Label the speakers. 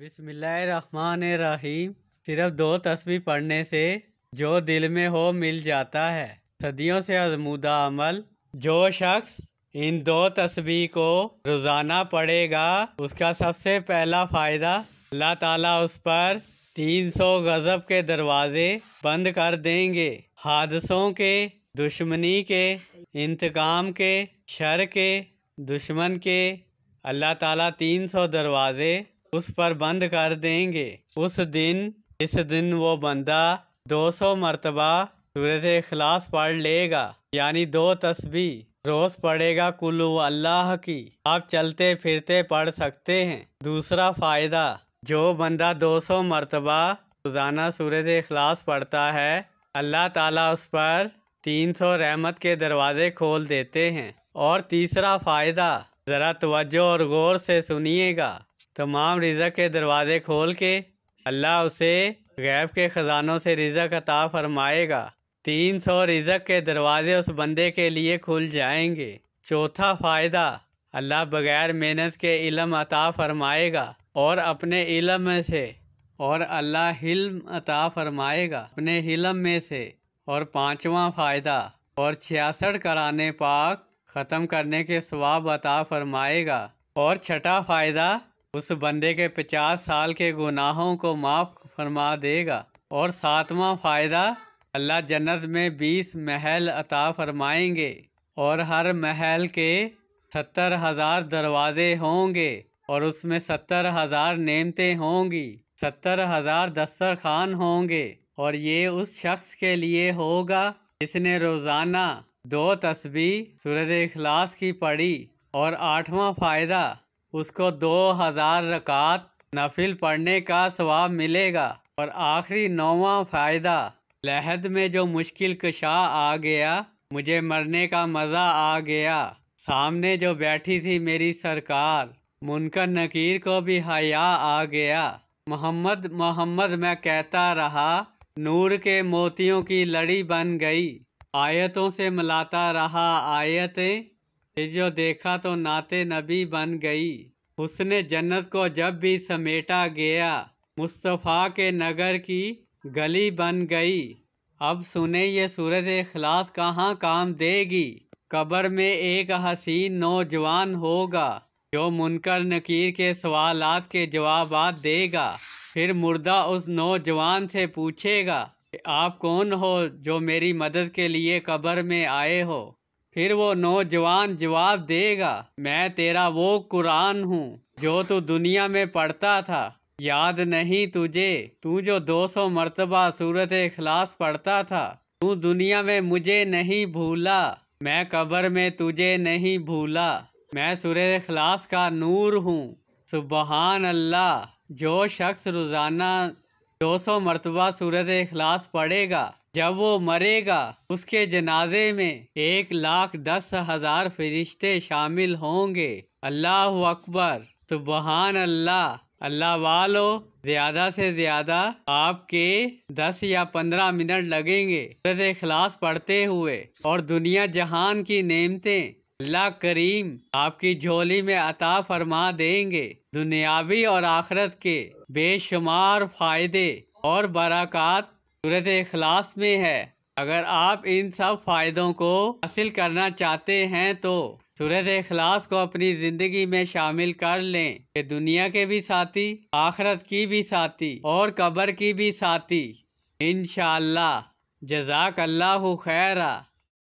Speaker 1: बिस्मिल्लाहिर्रहमानिर्रहीम। सिर्फ 2 तस्बीह पढ़ने से जो दिल में हो मिल जाता है। सदियों से आज़मूदा अमल। जो शख्स इन 2 तस्बीह को रोज़ाना पढ़ेगा उसका सबसे पहला फ़ायदा, अल्लाह ताला उस पर 300 गज़ब के दरवाजे बंद कर देंगे। हादसों के, दुश्मनी के, इंतकाम के, शर के, दुश्मन के अल्लाह ताला 300 दरवाजे उस पर बंद कर देंगे। इस दिन वो बंदा 200 मरतबा सूरत इखलास पढ़ लेगा, यानी 2 तस्बीह रोज पढ़ेगा कुल अल्लाह की। आप चलते फिरते पढ़ सकते हैं। दूसरा फ़ायदा, जो बंदा 200 मरतबा रोज़ाना सूरत इखलास पढ़ता है, अल्लाह ताला उस पर 300 रहमत के दरवाजे खोल देते हैं। और तीसरा फ़ायदा, ज़रा तवज्जो और गौर से सुनिएगा। तमाम रिज़्क़ के दरवाजे खोल के अल्लाह उसे गैब के ख़जानों से रिज़्क़ अता फरमाएगा। 300 रिज़्क़ के दरवाजे उस बंदे के लिए खुल जाएंगे। चौथा फ़ायदा, अल्लाह बग़ैर मेहनत के इल्म अता फरमाएगा और अपने इल्म में से, और अल्लाह हिल्म अता फरमाएगा अपने हिल्म में से। और पाँचवा फ़ायदा, और 66 कराने पाक ख़त्म करने के सवाब अता फरमाएगा। और छठा फ़ायदा, उस बंदे के 50 साल के गुनाहों को माफ़ फरमा देगा। और सातवां फ़ायदा, अल्लाह जन्नत में 20 महल अता फरमाएंगे और हर महल के 70,000 दरवाजे होंगे और उसमें 70,000 नेमतें होंगी, 70,000 दस्तरखान होंगे। और ये उस शख्स के लिए होगा जिसने रोज़ाना 2 तस्बीह सूरत इखलास की पढ़ी। और आठवां फ़ायदा, उसको 2000 रकात नफिल पढ़ने का सवाब मिलेगा। और आखिरी 9वां फ़ायदा, लहद में जो मुश्किल कशा आ गया, मुझे मरने का मज़ा आ गया, सामने जो बैठी थी मेरी सरकार, मुनकर नकीर को भी हया आ गया। मोहम्मद मोहम्मद मैं कहता रहा, नूर के मोतियों की लड़ी बन गई। आयतों से मिलाता रहा आयतें, जो देखा तो नाते नबी बन गई। उसने जन्नत को जब भी समेटा गया, मुस्तफ़ा के नगर की गली बन गई। अब सुने ये सूरत इखलास कहाँ काम देगी। कब्र में एक हसीन नौजवान होगा जो मुनकर नकीर के सवालात के जवाबात देगा। फिर मुर्दा उस नौजवान से पूछेगा कि आप कौन हो जो मेरी मदद के लिए कब्र में आए हो। फिर वो नौजवान जवाब देगा, मैं तेरा वो कुरान हूँ जो तू दुनिया में पढ़ता था, याद नहीं तुझे? तू जो 200 मरतबा सूरत इखलास पढ़ता था, तू दुनिया में मुझे नहीं भूला, मैं कब्र में तुझे नहीं भूला। मैं सूरत इखलास का नूर हूँ। सुबहान अल्लाह। जो शख्स रोज़ाना 200 मरतबा सूरत इखलास पढ़ेगा, जब वो मरेगा उसके जनाजे में 1,10,000 फरिश्ते शामिल होंगे। अल्लाह अकबर। सुबहान अल्लाह। अल्लाह वालो, ज़्यादा से ज़्यादा आपके 10 या 15 मिनट लगेंगे सूरत इखलास पढ़ते हुए, और दुनिया जहान की नेमतें अल्लाह करीम आपकी झोली में अता फरमा देंगे। दुनियावी और आखिरत के बेशुमार फ़ायदे और बरक़ात सूरत इखलास में है। अगर आप इन सब फ़ायदों को हासिल करना चाहते हैं तो सूरत इखलास को अपनी ज़िंदगी में शामिल कर लें कि दुनिया के भी साथी, आखिरत की भी साथी और कब्र की भी साथी। इंशाअल्लाह। जज़ाकल्लाहु खैरा।